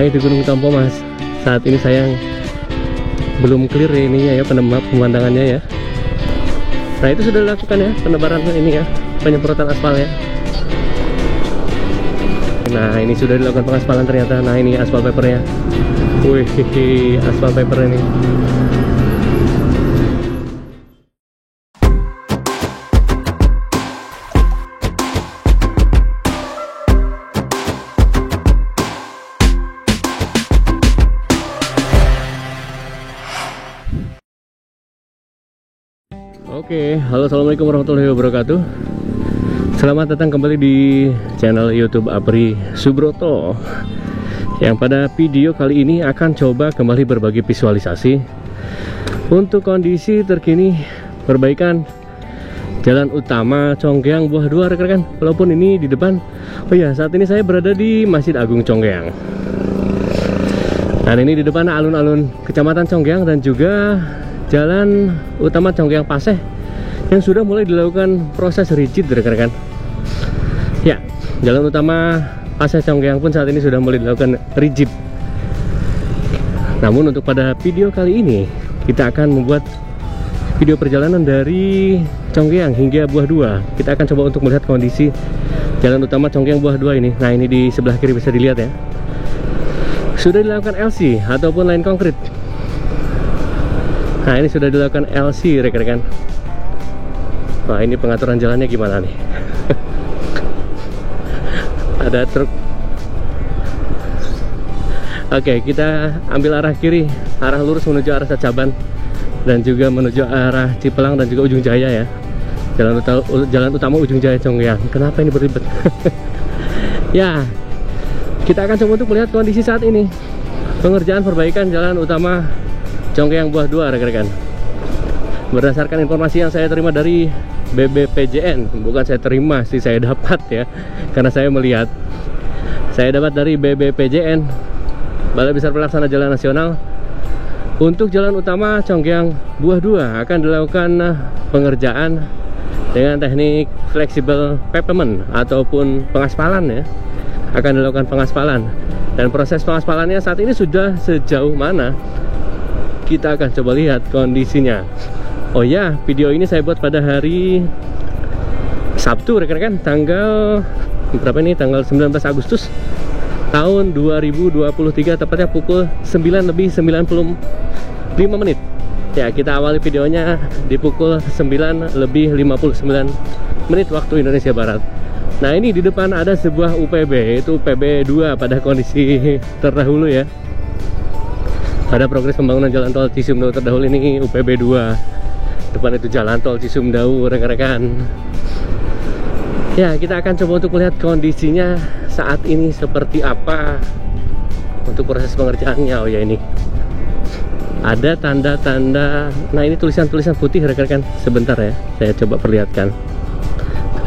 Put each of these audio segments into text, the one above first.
Nah, itu Gunung Tampo, Mas. Saat ini saya belum clear ya ininya ya, pemandangannya ya. Nah, itu sudah dilakukan ya penebaran ini ya, penyemprotan aspal ya. Nah, ini sudah dilakukan pengaspalan ternyata. Nah, ini aspal papernya. Wih, aspal paper ini. Oke, halo, assalamualaikum warahmatullahi wabarakatuh. Selamat datang kembali di channel YouTube Apri Subroto. Yang pada video kali ini akan coba kembali berbagi visualisasi untuk kondisi terkini perbaikan jalan utama Conggeang Buah 2, rekan-rekan. Walaupun ini di depan, oh ya, saat ini saya berada di Masjid Agung Conggeang. Dan ini di depan alun-alun Kecamatan Conggeang dan juga jalan utama Conggeang Paseh yang sudah mulai dilakukan proses rigid, rekan-rekan. Ya, jalan utama Paseh Conggeang pun saat ini sudah mulai dilakukan rigid. Namun untuk pada video kali ini kita akan membuat video perjalanan dari Conggeang hingga Buah 2. Kita akan coba untuk melihat kondisi jalan utama Conggeang Buah 2 ini. Nah, ini di sebelah kiri bisa dilihat ya. Sudah dilakukan LC ataupun line konkrit. Nah, ini sudah dilakukan LC, rekan-rekan. Wah, ini pengaturan jalannya gimana nih? Ada truk. Oke, kita ambil arah kiri, arah lurus menuju arah Cacaban dan juga menuju arah Cipelang dan juga Ujung Jaya ya. Jalan utama Ujung Jaya Conggeang. Kenapa ini berlibat? Ya, kita akan coba untuk melihat kondisi saat ini pengerjaan perbaikan jalan utama Conggeang Buah 2, rekan-rekan. Berdasarkan informasi yang saya terima dari BBPJN, bukan saya terima sih, saya dapat ya, karena saya melihat. Saya dapat dari BBPJN, Balai Besar Pelaksana Jalan Nasional. Untuk jalan utama Conggeang Buah 2 akan dilakukan pengerjaan dengan teknik fleksibel pavement ataupun pengaspalan ya. Akan dilakukan pengaspalan. Dan proses pengaspalannya saat ini sudah sejauh mana? Kita akan coba lihat kondisinya. Oh ya, video ini saya buat pada hari Sabtu, rekan-rekan, tanggal berapa ini? Tanggal 19 Agustus tahun 2023, tepatnya pukul 9:95 menit. Ya, kita awali videonya di pukul 9:59 menit waktu Indonesia Barat. Nah, ini di depan ada sebuah UPB, yaitu UPB 2 pada kondisi terdahulu ya. Pada progres pembangunan jalan tol Cisumdawu terdahulu, ini UPB 2. Depan itu jalan tol Cisumdawu, rekan-rekan. Ya, kita akan coba untuk melihat kondisinya saat ini seperti apa untuk proses pengerjaannya. Oh ya, ini ada tanda-tanda. Nah, ini tulisan-tulisan putih, rekan-rekan. Sebentar ya, saya coba perlihatkan.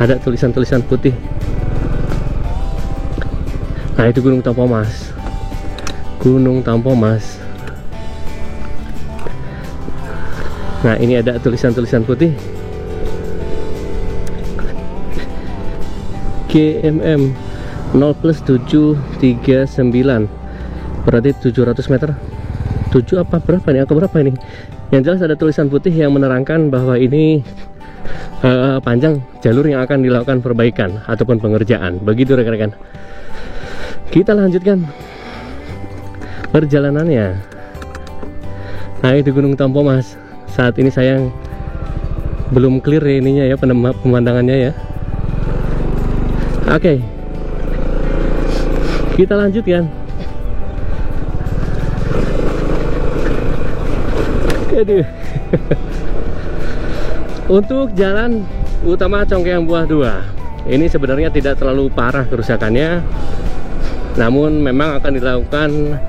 Ada tulisan-tulisan putih. Nah, itu Gunung Tampo, Mas. Gunung Tampo, Mas. Nah, ini ada tulisan-tulisan putih. GMM 0+739. Berarti 700 meter. 7 apa berapa nih? Angka berapa ini? Yang jelas ada tulisan putih yang menerangkan bahwa ini panjang jalur yang akan dilakukan perbaikan ataupun pengerjaan. Begitu, rekan-rekan. Kita lanjutkan perjalanannya. Nah, itu Gunung Tampo, Mas. Saat ini saya belum clear ya ininya ya, pemandangannya ya. Oke, kita lanjutkan. Aduh. Untuk jalan utama Conggeang Buah 2, ini sebenarnya tidak terlalu parah kerusakannya, namun memang akan dilakukan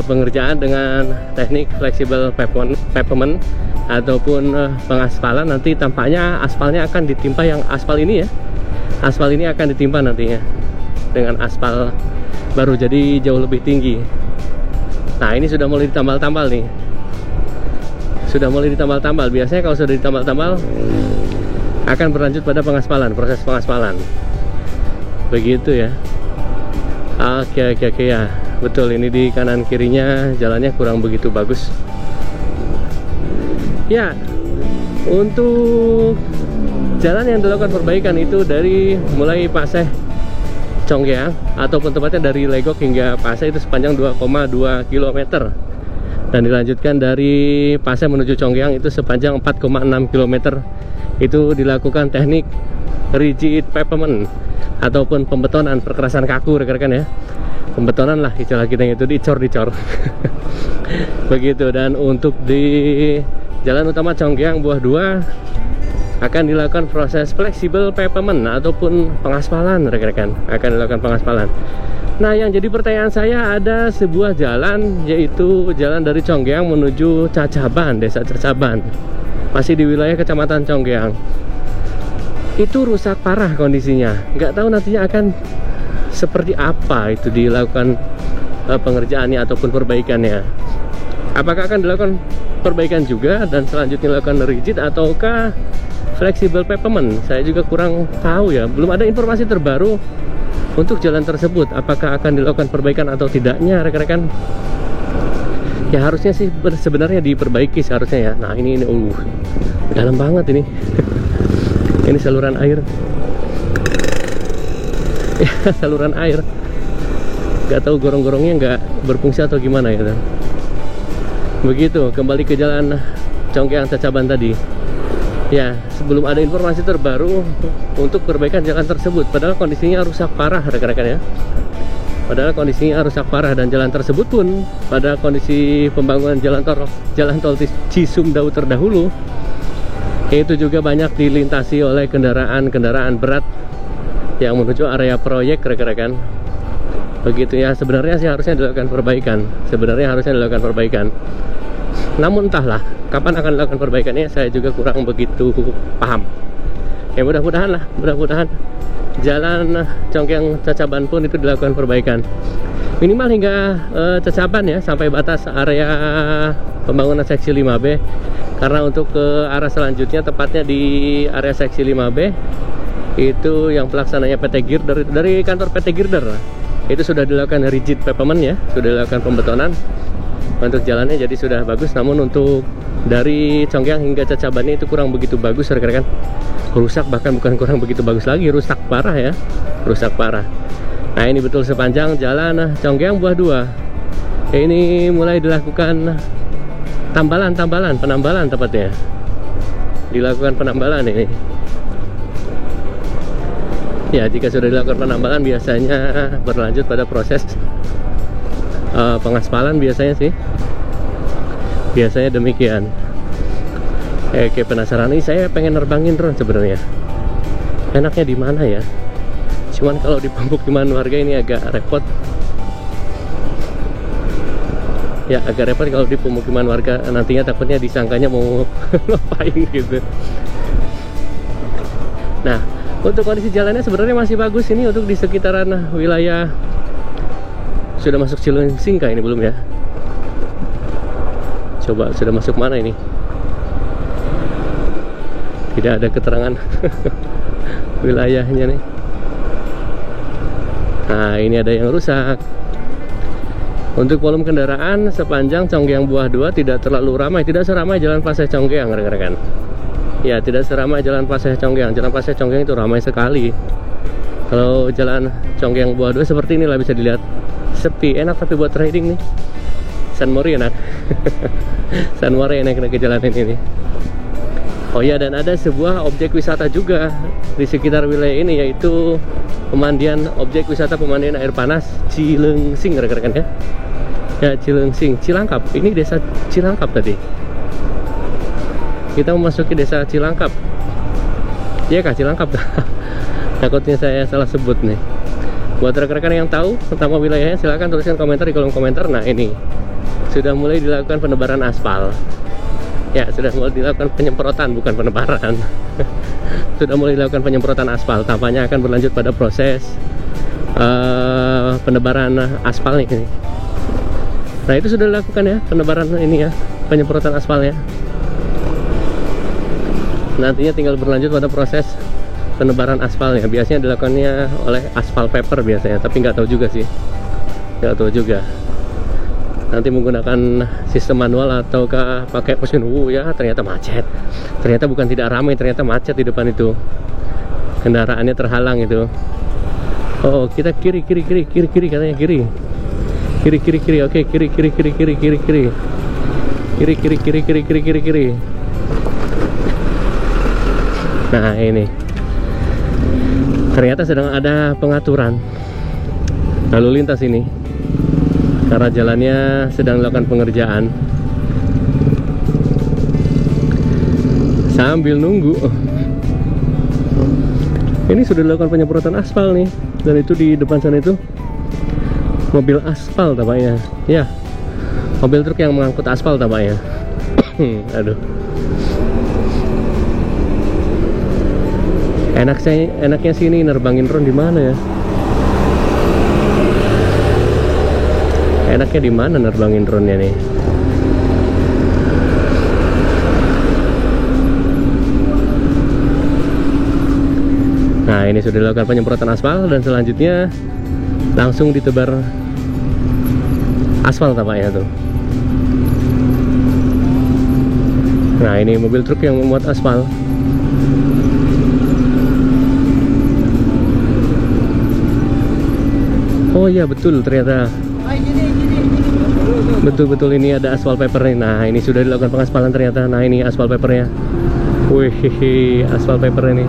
pengerjaan dengan teknik fleksibel pavement ataupun pengaspalan. Nanti tampaknya aspalnya akan ditimpa yang aspal ini ya. Aspal ini akan ditimpa nantinya dengan aspal baru, jadi jauh lebih tinggi. Nah, ini sudah mulai ditambal-tambal nih. Sudah mulai ditambal-tambal. Biasanya kalau sudah ditambal-tambal akan berlanjut pada pengaspalan, proses pengaspalan. Begitu ya. Oke ya. betul, ini di kanan kirinya jalannya kurang begitu bagus. Ya, untuk jalan yang dilakukan perbaikan itu dari mulai Paseh Conggeang ataupun tepatnya dari Legok hingga Paseh itu sepanjang 2,2 km. Dan dilanjutkan dari Paseh menuju Conggeang itu sepanjang 4,6 km. Itu dilakukan teknik rigid pavement ataupun pembetonan perkerasan kaku, rekan-rekan ya. Pembetonan lah istilah kita, itu dicor-dicor. Begitu. Dan untuk di jalan utama Conggeang Buah 2 akan dilakukan proses fleksibel pavement ataupun pengaspalan, rekan-rekan. Akan dilakukan pengaspalan. Nah, yang jadi pertanyaan saya, ada sebuah jalan, yaitu jalan dari Conggeang menuju Cacaban, desa Cacaban, masih di wilayah kecamatan Conggeang. Itu rusak parah kondisinya. Nggak tahu nantinya akan seperti apa itu dilakukan pengerjaannya ataupun perbaikannya. Apakah akan dilakukan perbaikan juga dan selanjutnya dilakukan rigid ataukah fleksibel pavement? Saya juga kurang tahu ya. Belum ada informasi terbaru untuk jalan tersebut, apakah akan dilakukan perbaikan atau tidaknya, rekan-rekan. Ya harusnya sih sebenarnya diperbaiki seharusnya ya. Nah ini dalam banget ini. Ini saluran air. Ya, saluran air. Gak tahu gorong-gorongnya nggak berfungsi atau gimana ya. Begitu, kembali ke jalan Conggeang Cacaban tadi. Ya, sebelum ada informasi terbaru untuk perbaikan jalan tersebut, padahal kondisinya rusak parah, rekan-rekan ya. Padahal kondisinya rusak parah, dan jalan tersebut pun pada kondisi pembangunan jalan tol Cisumdawu terdahulu itu juga banyak dilintasi oleh kendaraan berat yang menuju area proyek, rekan-rekan. Begitu ya, sebenarnya sih harusnya dilakukan perbaikan. Namun entahlah kapan akan dilakukan perbaikannya, saya juga kurang begitu paham. Ya mudah-mudahan jalan Conggeang Cacaban pun itu dilakukan perbaikan. Minimal hingga Cacaban ya, sampai batas area pembangunan seksi 5B. Karena untuk ke arah selanjutnya, tepatnya di area seksi 5B, itu yang pelaksananya PT Girder, dari kantor PT Girder, itu sudah dilakukan rigid pavement ya, sudah dilakukan pembetonan untuk jalannya, jadi sudah bagus. Namun untuk dari Conggeang hingga Cacaban itu kurang begitu bagus, rekan-rekan. Rusak, bahkan bukan kurang begitu bagus lagi, rusak parah ya, rusak parah. Nah ini betul sepanjang jalan Conggeang Buah 2 ini mulai dilakukan penambalan tepatnya, dilakukan penambalan ini. Ya, jika sudah dilakukan penambalan biasanya berlanjut pada proses pengaspalan biasanya sih. Biasanya demikian. Kayak penasaran nih, saya pengen nerbangin drone sebenarnya. Enaknya di mana ya? Cuman kalau di pemukiman warga ini agak repot. Ya, agak repot kalau di pemukiman warga, nantinya takutnya disangkanya mau ngapain gitu. Nah, untuk kondisi jalannya sebenarnya masih bagus ini untuk di sekitaran wilayah. Sudah masuk Cileungsing kah ini belum ya? Coba sudah masuk mana ini? Tidak ada keterangan wilayahnya nih. Nah, ini ada yang rusak. Untuk volume kendaraan sepanjang Conggeang Buah 2 tidak terlalu ramai, tidak seramai jalan Paseh Conggeang, rekan-rekan. Ya, tidak seramai jalan Paseh Conggeang. Jalan Paseh Conggeang itu ramai sekali. Kalau jalan Conggeang Buah 2 seperti inilah, bisa dilihat sepi, enak tapi buat riding nih. San Mori enak. San Mori enak ke jalan ini nih. Oh ya, dan ada sebuah objek wisata juga di sekitar wilayah ini, yaitu objek wisata pemandian air panas Cileungsing, rekan-rekan ya. Ya, Cileungsing, Cilangkap. Ini desa Cilangkap tadi. Kita memasuki desa Cilangkap. Iya kah Cilangkap? Takutnya saya salah sebut nih. Buat rekan-rekan yang tahu tentang wilayahnya, silahkan tuliskan komentar di kolom komentar. Nah, ini sudah mulai dilakukan penebaran aspal. Ya, sudah mulai dilakukan penyemprotan, bukan penebaran. Sudah mulai dilakukan penyemprotan aspal. Tampaknya akan berlanjut pada proses penebaran aspal nih. Nah, itu sudah dilakukan ya, penebaran ini ya, penyemprotan aspalnya. Nantinya tinggal berlanjut pada proses penebaran aspalnya. Biasanya dilakukannya oleh aspal paper biasanya, tapi nggak tahu juga sih. nggak tahu juga. Nanti menggunakan sistem manual ataukah pakai mesin. Ya ternyata macet. Ternyata bukan tidak ramai, ternyata macet di depan itu. Kendaraannya terhalang itu. Oh, kita kiri katanya kiri. Kiri. Oke, kiri. Kiri. Nah, ini. Ternyata sedang ada pengaturan lalu lintas ini. Karena jalannya sedang dilakukan pengerjaan. Sambil nunggu. Ini sudah dilakukan penyemprotan aspal nih. Dan itu di depan sana itu mobil aspal tampaknya. Ya, mobil truk yang mengangkut aspal tampaknya. Aduh. Enaknya sini nerbangin drone di mana ya? Enaknya di mana nerbangin drone-nya nih? Nah, ini sudah dilakukan penyemprotan aspal dan selanjutnya langsung ditebar aspal tampaknya tuh. Nah, ini mobil truk yang memuat aspal. Oh iya, betul ternyata. Betul ini ada aspal paper nih. Nah, ini sudah dilakukan pengaspalan ternyata. Nah, ini aspal papernya. Wih, aspal paper ini.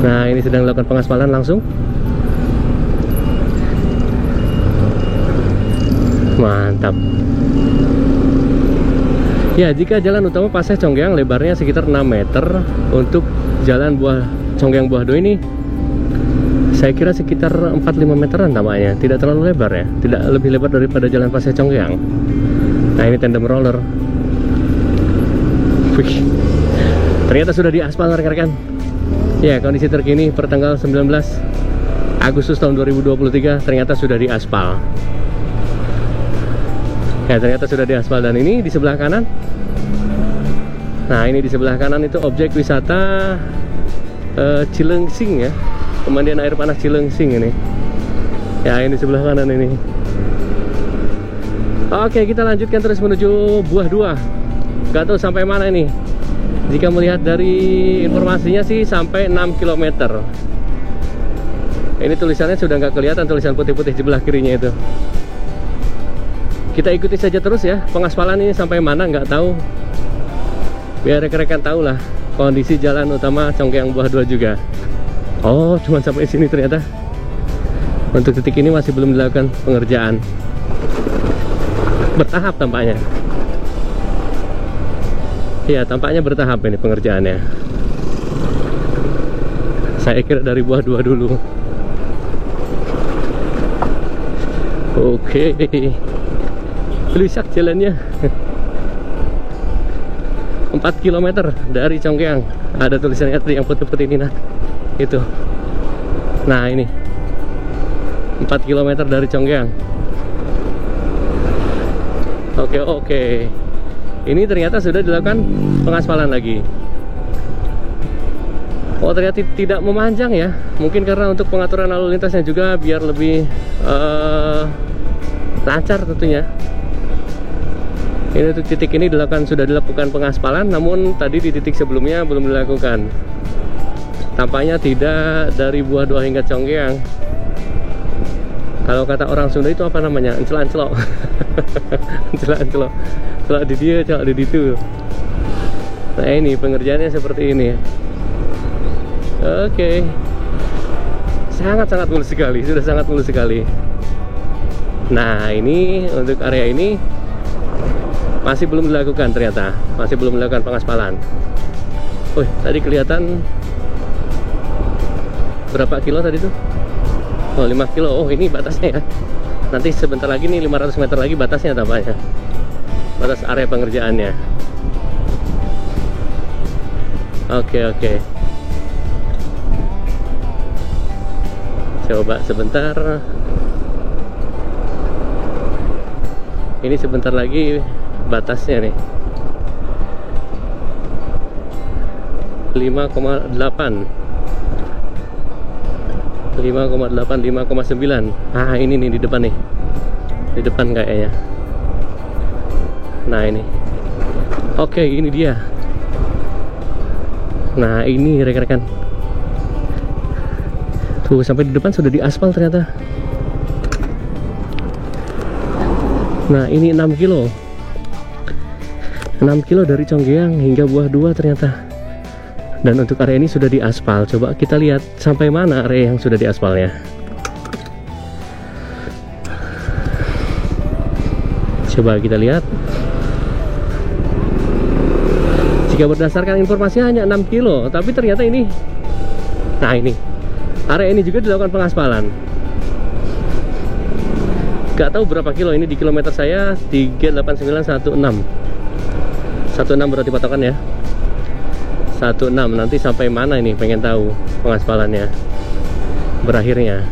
Nah, ini sedang dilakukan pengaspalan langsung. Mantap. Ya, jika jalan utama Paseh Conggeang lebarnya sekitar 6 meter, untuk jalan Conggeang Buah 2 ini saya kira sekitar 4-5 meteran tampaknya. Tidak terlalu lebar ya. Tidak lebih lebar daripada jalan Paseh Conggeang. Nah, ini tandem roller. Wih. Ternyata sudah diaspal rekan-rekan. Ya, kondisi terkini per tanggal 19 Agustus tahun 2023 ternyata sudah diaspal. Ya, ternyata sudah diaspal. Dan ini di sebelah kanan. Nah, ini di sebelah kanan itu objek wisata Cileungsing ya. Pemandian air panas Cileungsing ini. Ya, ini sebelah kanan ini. Oke, kita lanjutkan terus menuju Buah 2. Gak tahu sampai mana ini. Jika melihat dari informasinya sih sampai 6 km. Ini tulisannya sudah nggak kelihatan, tulisan putih-putih di sebelah kirinya itu. Kita ikuti saja terus ya, pengaspalan ini sampai mana nggak tahu. Biar rekan-rekan tahu lah kondisi jalan utama Conggeang Buah 2 juga. Oh, cuma sampai sini ternyata. Untuk titik ini masih belum dilakukan pengerjaan. Bertahap tampaknya. Ya, tampaknya bertahap ini pengerjaannya. Saya kira dari Buah 2 dulu. Oke. Lusak jalannya. 4 km dari Conggeang. Ada tulisannya yang putih-putih ini, nah. Itu. Nah, ini 4 km dari Conggeang. Oke. Ini ternyata sudah dilakukan pengaspalan lagi. Oh, ternyata tidak memanjang ya. Mungkin karena untuk pengaturan lalu lintasnya juga biar lebih lancar tentunya. Ini untuk titik ini sudah dilakukan pengaspalan, namun tadi di titik sebelumnya belum dilakukan. Tampaknya tidak dari Buah 2 hingga Conggeang. Kalau kata orang Sunda itu apa namanya? Encel-encelok. Encel-encelok. Celok di dia, celok di situ. Nah, ini pengerjaannya seperti ini. Oke. Sangat-sangat mulus sekali, sudah sangat mulus sekali. Nah, ini untuk area ini masih belum dilakukan ternyata. Masih belum dilakukan pengaspalan. Wih, tadi kelihatan berapa kilo tadi tuh? Oh, 5 kilo. Oh, ini batasnya ya. Nanti sebentar lagi nih 500 meter lagi batasnya tampaknya. Batas area pengerjaannya. Oke. Coba sebentar. Ini sebentar lagi batasnya nih. 5,8. 5,8, 5,9. Ah, ini nih di depan nih. Di depan kayaknya. Nah, ini. Oke, ini dia. Nah, ini rekan-rekan. Tuh, sampai di depan sudah diaspal ternyata. Nah, ini 6 kilo. 6 kilo dari Conggeang hingga Buah 2 ternyata. Dan untuk area ini sudah diaspal. Coba kita lihat sampai mana area yang sudah diaspalnya. Coba kita lihat. Jika berdasarkan informasi hanya 6 kilo, tapi ternyata ini. Nah, ini. Area ini juga dilakukan pengaspalan. Gak tahu berapa kilo ini di kilometer saya 38916. 16 berarti patokan ya. 16 nanti sampai mana ini pengen tahu pengaspalannya berakhirnya.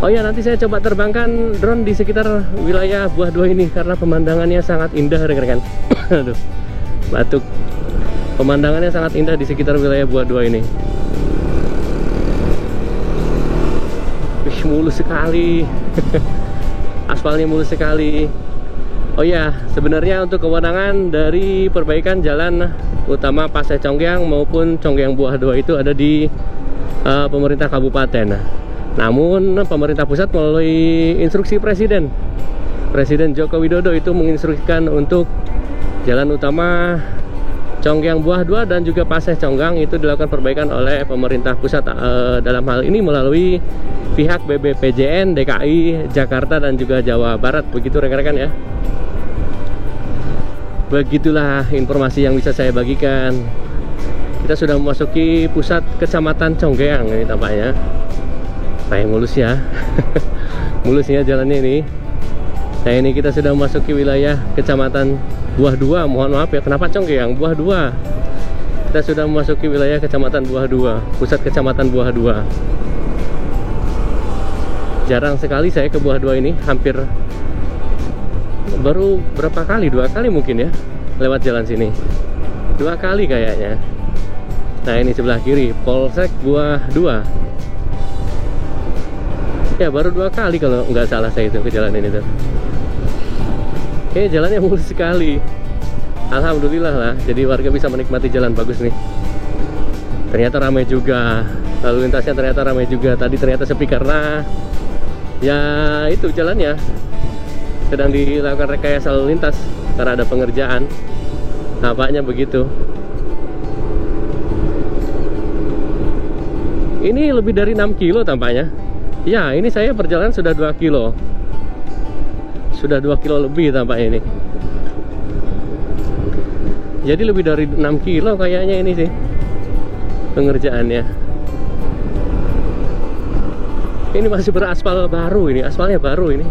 Oh ya, nanti saya coba terbangkan drone di sekitar wilayah Buah 2 ini karena pemandangannya sangat indah rekan-rekan. Aduh, batuk. Pemandangannya sangat indah di sekitar wilayah Buah 2 ini. Wih, mulus sekali. Aspalnya mulus sekali. Oh ya, sebenarnya untuk kewenangan dari perbaikan jalan utama Paseh Conggeang maupun Conggeang Buah 2 itu ada di pemerintah kabupaten. Namun pemerintah pusat melalui instruksi Presiden Joko Widodo itu menginstruksikan untuk jalan utama Conggeang Buah 2 dan juga Paseh Conggeang itu dilakukan perbaikan oleh pemerintah pusat, dalam hal ini melalui pihak BPJN DKI Jakarta dan juga Jawa Barat, begitu rekan-rekan ya. Begitulah informasi yang bisa saya bagikan. Kita sudah memasuki pusat kecamatan Conggeang ini tampaknya. Kayak mulus ya. Mulusnya jalannya ini. Nah, ini kita sudah memasuki wilayah kecamatan Buah 2. Mohon maaf ya, kenapa Conggeang? Buah 2. Kita sudah memasuki wilayah kecamatan Buah 2, pusat kecamatan Buah 2. Jarang sekali saya ke Buah 2 ini, hampir baru berapa kali, 2 kali mungkin ya lewat jalan sini, 2 kali kayaknya. Nah, ini sebelah kiri Polsek Buah 2 ya, baru 2 kali kalau nggak salah saya itu ke jalan ini tuh. Jalannya mulus sekali, alhamdulillah lah, jadi warga bisa menikmati jalan bagus nih. Ternyata ramai juga, lalu lintasnya ternyata ramai juga. Tadi ternyata sepi karena ya itu jalannya sedang dilakukan rekayasa lalu lintas karena ada pengerjaan. Nampaknya begitu. Ini lebih dari 6 kilo tampaknya. Ya, ini saya perjalanan sudah 2 kilo. Sudah 2 kilo lebih tampaknya ini. Jadi lebih dari 6 kilo kayaknya ini sih pengerjaannya. Ini masih beraspal baru ini, aspalnya baru ini.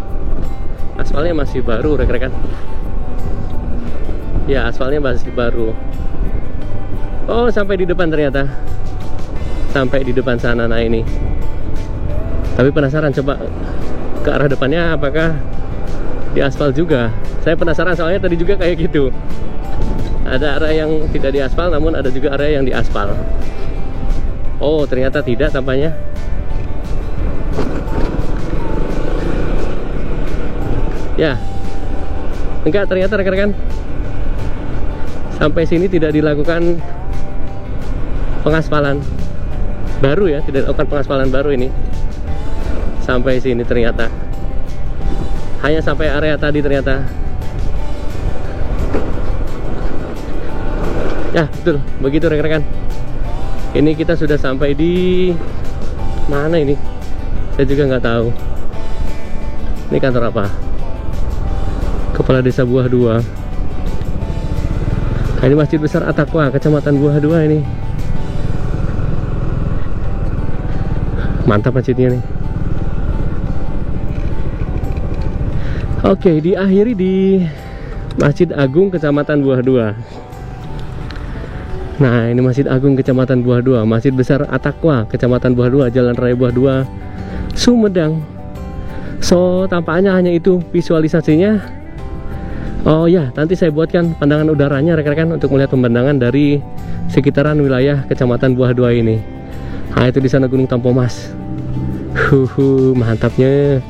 Aspalnya masih baru rekan-rekan. Ya, aspalnya masih baru. Oh, sampai di depan ternyata. Sampai di depan sana. Nah, ini. Tapi penasaran coba ke arah depannya apakah diaspal juga. Saya penasaran soalnya tadi juga kayak gitu. Ada area yang tidak diaspal, namun ada juga area yang diaspal. Oh, ternyata tidak tampaknya. Ya, enggak, ternyata rekan-rekan, sampai sini tidak dilakukan pengaspalan baru ya, tidak dilakukan pengaspalan baru ini. Sampai sini ternyata hanya sampai area tadi ternyata. Ya, betul, begitu rekan-rekan. Ini kita sudah sampai di mana ini? Saya juga nggak tahu. Ini kantor apa? Kepala Desa Buah 2. Nah, ini Masjid Besar At-Taqwa, Kecamatan Buah 2 ini. Mantap masjidnya nih. Oke, diakhiri di Masjid Agung Kecamatan Buah 2. Nah, ini Masjid Agung Kecamatan Buah 2, Masjid Besar At-Taqwa, Kecamatan Buah 2, Jalan Raya Buah 2, Sumedang. So, tampaknya hanya itu visualisasinya. Oh ya, nanti saya buatkan pandangan udaranya rekan-rekan untuk melihat pemandangan dari sekitaran wilayah Kecamatan Buah 2 ini. Nah, itu di sana Gunung Tampomas. Mantapnya.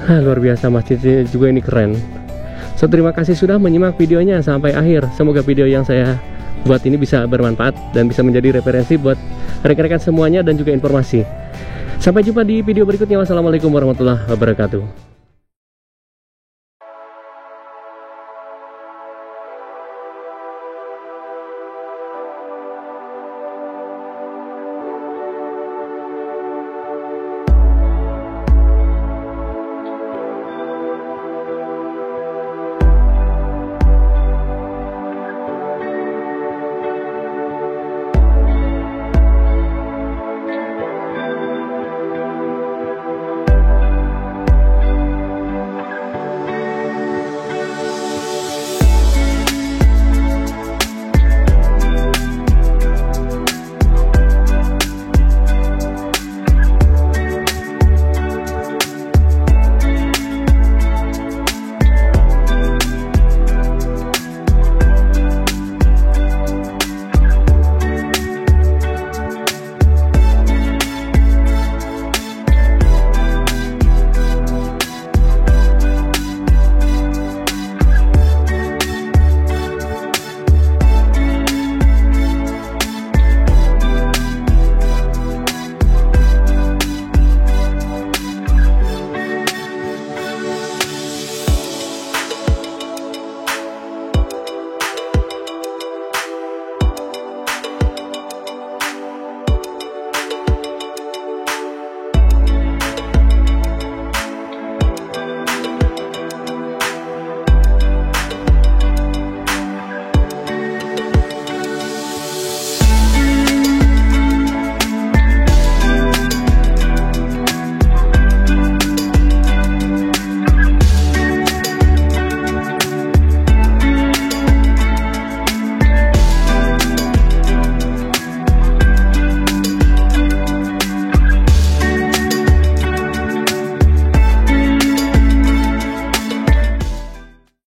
Luar biasa, masjidnya juga ini keren. So, terima kasih sudah menyimak videonya sampai akhir. Semoga video yang saya buat ini bisa bermanfaat dan bisa menjadi referensi buat rekan-rekan semuanya dan juga informasi. Sampai jumpa di video berikutnya. Wassalamualaikum warahmatullahi wabarakatuh.